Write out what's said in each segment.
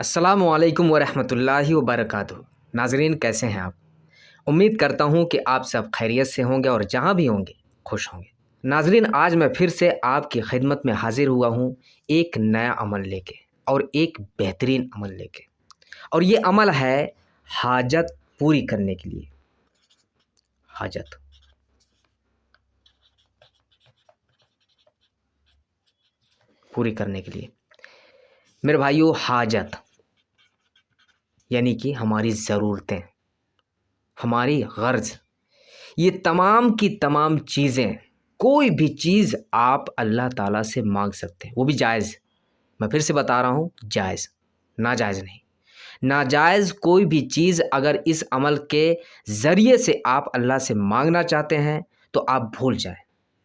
अस्सलामु अलैकुम वरहमतुल्लाहि वबरकातुहू। नाज़रीन, कैसे हैं आप? उम्मीद करता हूँ कि आप सब खैरियत से होंगे और जहाँ भी होंगे खुश होंगे। नाज़रीन, आज मैं फिर से आपकी खिदमत में हाजिर हुआ हूँ एक नया अमल लेके और एक बेहतरीन अमल लेके। और ये अमल है हाजत पूरी करने के लिए। हाजत पूरी करने के लिए मेरे भाइयों, हाजत यानी कि हमारी ज़रूरतें, हमारी गर्ज, ये तमाम की तमाम चीज़ें, कोई भी चीज़ आप अल्लाह ताला से मांग सकते हैं, वो भी जायज़। मैं फिर से बता रहा हूँ, जायज़, नाजायज़ नहीं। नाजायज़ कोई भी चीज़ अगर इस अमल के ज़रिए से आप अल्लाह से मांगना चाहते हैं तो आप भूल जाएं,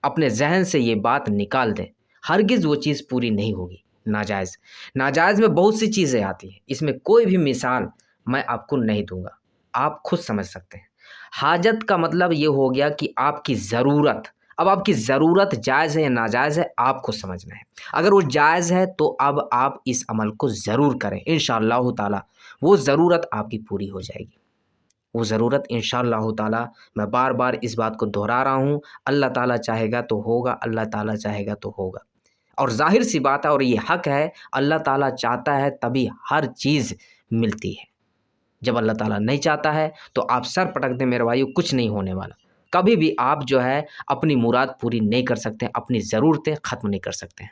अपने जहन से ये बात निकाल दें। हरगिज़ वो चीज़ पूरी नहीं होगी। नाजायज़ नाजायज़ में बहुत सी चीज़ें आती हैं, इसमें कोई भी मिसाल मैं आपको नहीं दूंगा, आप खुद समझ सकते हैं। हाजत का मतलब ये हो गया कि आपकी ज़रूरत। अब आपकी ज़रूरत जायज़ है या नाजायज़ है, आपको समझना है। अगर वो जायज़ है तो अब आप इस अमल को ज़रूर करें, इंशाअल्लाह ताला वो ज़रूरत आपकी पूरी हो जाएगी। वो ज़रूरत इंशाअल्लाह ताला, मैं बार बार इस बात को दोहरा रहा हूँ, अल्लाह ताला चाहेगा तो होगा, अल्लाह ताला चाहेगा तो होगा। और ज़ाहिर सी बात है और ये हक़ है, अल्लाह ताला चाहता है तभी हर चीज़ मिलती है। जब अल्लाह ताला नहीं चाहता है तो आप सर पटक दें मेरे भाइयों, कुछ नहीं होने वाला। कभी भी आप जो है अपनी मुराद पूरी नहीं कर सकते, अपनी ज़रूरतें ख़त्म नहीं कर सकते हैं।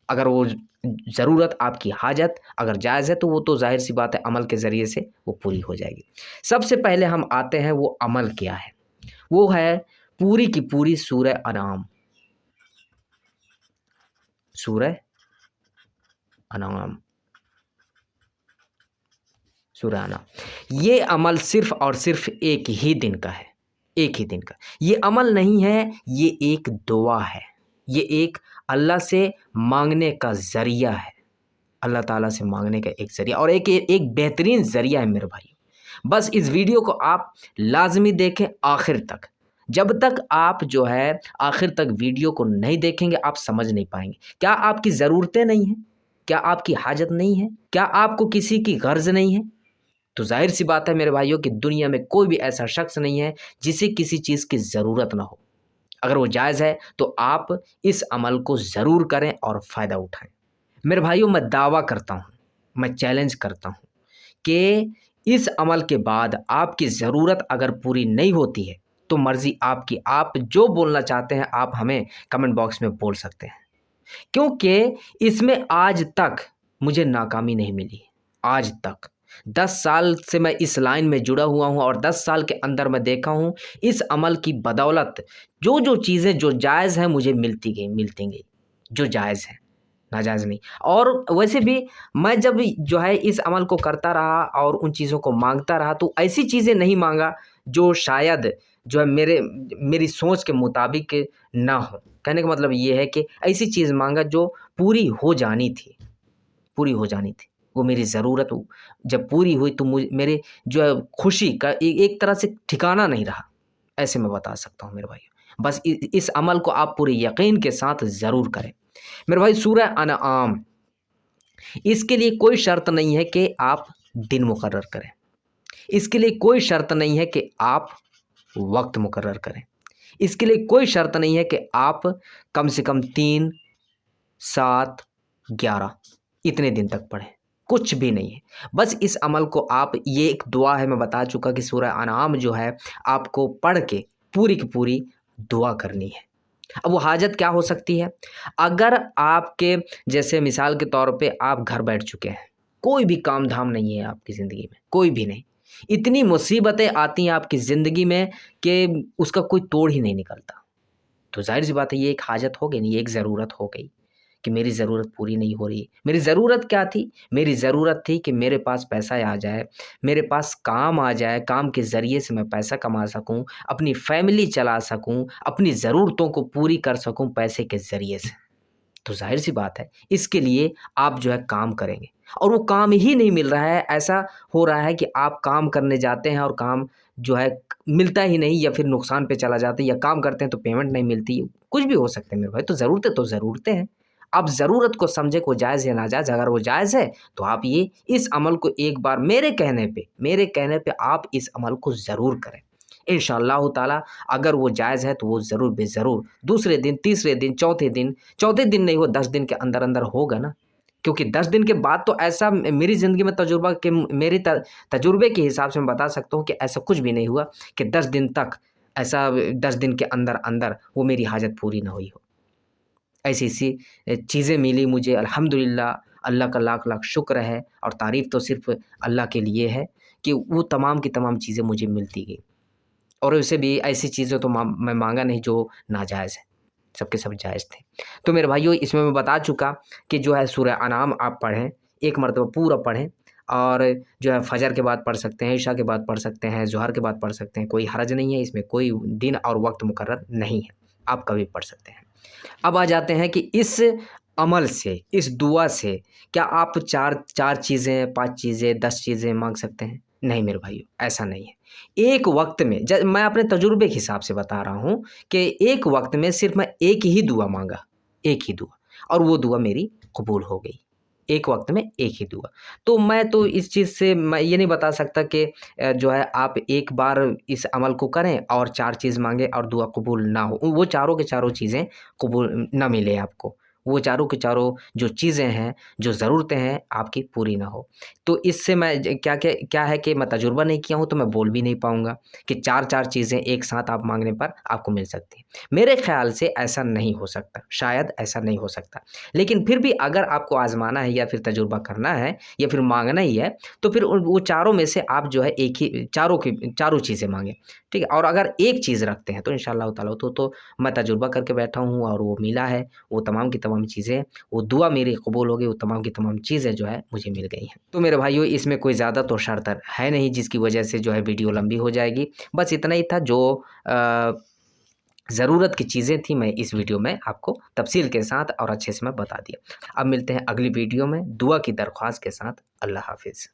अगर वो ज़रूरत, आपकी हाजत अगर जायज़ है तो वो तो ज़ाहिर सी बात है अमल के ज़रिए से वो पूरी हो जाएगी। सबसे पहले हम आते हैं, वो अमल क्या है? वो है पूरी की पूरी सूरह अनाम। सूरह अनाम, सूरह अनाम। ये अमल सिर्फ़ और सिर्फ़ एक ही दिन का है, एक ही दिन का। ये अमल नहीं है, ये एक दुआ है। ये एक अल्लाह से मांगने का ज़रिया है। अल्लाह ताला से मांगने का एक ज़रिया और एक बेहतरीन ज़रिया है मेरे भाई। बस इस वीडियो को आप लाज़मी देखें आखिर तक। जब तक आप जो है आखिर तक वीडियो को नहीं देखेंगे, आप समझ नहीं पाएँगे। क्या आपकी ज़रूरतें नहीं हैं? क्या आपकी हाजत नहीं है? क्या आपको किसी की गर्ज़ नहीं है? तो ज़ाहिर-सी बात है मेरे भाइयों कि दुनिया में कोई भी ऐसा शख़्स नहीं है जिसे किसी चीज़ की ज़रूरत ना हो। अगर वो जायज़ है तो आप इस अमल को ज़रूर करें और फ़ायदा उठाएँ। मेरे भाइयों, मैं दावा करता हूँ, मैं चैलेंज करता हूँ कि इस अमल के बाद आपकी ज़रूरत अगर पूरी नहीं होती है तो मर्ज़ी आपकी, आप जो बोलना चाहते हैं आप हमें कमेंट बॉक्स में बोल सकते हैं। क्योंकि इसमें आज तक मुझे नाकामी नहीं मिली, आज तक। 10 साल से मैं इस लाइन में जुड़ा हुआ हूँ और 10 साल के अंदर मैं देखा हूँ इस अमल की बदौलत जो चीज़ें जो जायज़ हैं मुझे मिलती गई, जो जायज़ है, नाजायज़ नहीं। और वैसे भी मैं जब जो है इस अमल को करता रहा और उन चीज़ों को माँगता रहा तो ऐसी चीज़ें नहीं माँगा जो शायद जो है मेरी सोच के मुताबिक ना हो। कहने का मतलब ये है कि ऐसी चीज़ माँगा जो पूरी हो जानी थी, पूरी हो जानी थी। वो मेरी ज़रूरत जब पूरी हुई तो मेरे जो है खुशी का एक तरह से ठिकाना नहीं रहा। ऐसे मैं बता सकता हूँ मेरे भाइयों। बस इस अमल को आप पूरे यकीन के साथ ज़रूर करें। मेरे भाई, सूरह अनआम, इसके लिए कोई शर्त नहीं है कि आप दिन मुकर्रर करें। इसके लिए कोई शर्त नहीं है कि आप वक्त मुकर्रर करें। इसके लिए कोई शर्त नहीं है कि आप कम से कम 3, 7, 11 इतने दिन तक पढ़ें। कुछ भी नहीं है। बस इस अमल को आप, ये एक दुआ है, मैं बता चुका कि सूरह अनआम जो है आपको पढ़ के पूरी की पूरी दुआ करनी है। अब वो हाजत क्या हो सकती है? अगर आपके जैसे मिसाल के तौर पे आप घर बैठ चुके हैं, कोई भी काम धाम नहीं है आपकी ज़िंदगी में, कोई भी नहीं। इतनी मुसीबतें आती हैं आपकी ज़िंदगी में कि उसका कोई तोड़ ही नहीं निकलता। तो ज़ाहिर-सी बात है ये एक हाजत हो गई, नहीं, ये एक ज़रूरत हो गई कि मेरी ज़रूरत पूरी नहीं हो रही। मेरी ज़रूरत क्या थी? मेरी ज़रूरत थी कि मेरे पास पैसा आ जाए, मेरे पास काम आ जाए, काम के ज़रिए से मैं पैसा कमा सकूँ, अपनी फ़ैमिली चला सकूँ, अपनी ज़रूरतों को पूरी कर सकूँ पैसे के ज़रिए से। तो ज़ाहिर-सी बात है, इसके लिए आप जो है काम करेंगे और वो काम ही नहीं मिल रहा है। ऐसा हो रहा है कि आप काम करने जाते हैं और काम जो है मिलता ही नहीं या फिर नुकसान पे चला जाता है, या काम करते हैं तो पेमेंट नहीं मिलती। कुछ भी हो सकता है मेरे भाई, तो ज़रूरतें हैं। آپ ضرورت کو سمجھے کہ وہ جائز یا ناجائز. اگر وہ جائز ہے تو آپ یہ اس عمل کو ایک بار میرے کہنے پہ آپ اس عمل کو ضرور کریں. انشاءاللہ تعالیٰ اگر وہ جائز ہے تو وہ ضرور بے ضرور دوسرے دن، تیسرے دن، چوتھے دن نہیں، وہ 10 دن کے اندر اندر ہوگا نا. کیونکہ 10 دن کے بعد تو ایسا میری زندگی میں میری تجربے کے حساب سے میں بتا سکتا ہوں کہ ایسا کچھ بھی نہیں ہوا کہ 10 دن تک ایسا 10 دن کے اندر اندر وہ میری حاجت پوری نہ ہوئی ہو. ایسی چیزیں ملی مجھے الحمدللہ. اللہ کا لاکھ لاکھ شکر ہے اور تعریف تو صرف اللہ کے لیے ہے کہ وہ تمام کی تمام چیزیں مجھے ملتی گئی. اور اسے بھی ایسی چیزیں تو میں مانگا نہیں جو ناجائز ہے، سب کے سب جائز تھے. تو میرے بھائیو اس میں بتا چکا کہ جو ہے سورہ انعام آپ پڑھیں، ایک مرتبہ پورا پڑھیں، اور جو ہے فجر کے بعد پڑھ سکتے ہیں، عشاء کے بعد پڑھ سکتے ہیں، ظہر کے بعد پڑھ سکتے ہیں. کوئی حرج نہیں ہے، اس میں کوئی دن اور وقت مقرر نہیں ہے، آپ کبھی پڑھ سکتے ہیں. اب آ جاتے ہیں کہ اس عمل سے، اس دعا سے کیا آپ چار چیزیں، 5 چیزیں، 10 چیزیں مانگ سکتے ہیں؟ نہیں میرے بھائیو، ایسا نہیں ہے. ایک وقت میں میں اپنے تجربے کے حساب سے بتا رہا ہوں کہ ایک وقت میں صرف میں ایک ہی دعا مانگا، ایک ہی دعا، اور وہ دعا میری قبول ہو گئی. ایک وقت میں ایک ہی دعا. تو میں تو اس چیز سے میں یہ نہیں بتا سکتا کہ جو ہے آپ ایک بار اس عمل کو کریں اور 4 چیز مانگیں اور دعا قبول نہ ہو. وہ چاروں کے چاروں چیزیں قبول نہ ملے آپ کو، وہ چاروں کے چاروں جو چیزیں ہیں، جو ضرورتیں ہیں آپ کی پوری نہ ہو. تو اس سے میں کیا ہے کہ میں تجربہ نہیں کیا ہوں تو میں بول بھی نہیں پاؤں گا کہ 4 چیزیں ایک ساتھ آپ مانگنے پر آپ کو مل سکتی ہیں. میرے خیال سے ایسا نہیں ہو سکتا، شاید ایسا نہیں ہو سکتا. لیکن پھر بھی اگر آپ کو آزمانا ہے یا پھر تجربہ کرنا ہے یا پھر مانگنا ہی ہے تو پھر وہ چاروں میں سے آپ جو ہے ایک ہی چاروں چیزیں مانگیں. ٹھیک ہے. اور اگر ایک چیز رکھتے ہیں تو انشاءاللہ تعالیٰ تو میں تجربہ کر کے بیٹھا ہوں اور وہ ملا ہے، وہ تمام کی تمام چیزیں، وہ دعا میری قبول ہو گئی، وہ تمام کی تمام چیزیں جو ہے مجھے مل گئی ہیں. تو میرے بھائیو اس میں کوئی زیادہ تو شرط ہے نہیں جس کی وجہ سے جو ہے ویڈیو لمبی ہو جائے گی. بس اتنا ہی تھا جو ضرورت کی چیزیں تھیں، میں اس ویڈیو میں آپ کو تفصیل کے ساتھ اور اچھے سے میں بتا دیا. اب ملتے ہیں اگلی ویڈیو میں دعا کی درخواست کے ساتھ. اللہ حافظ.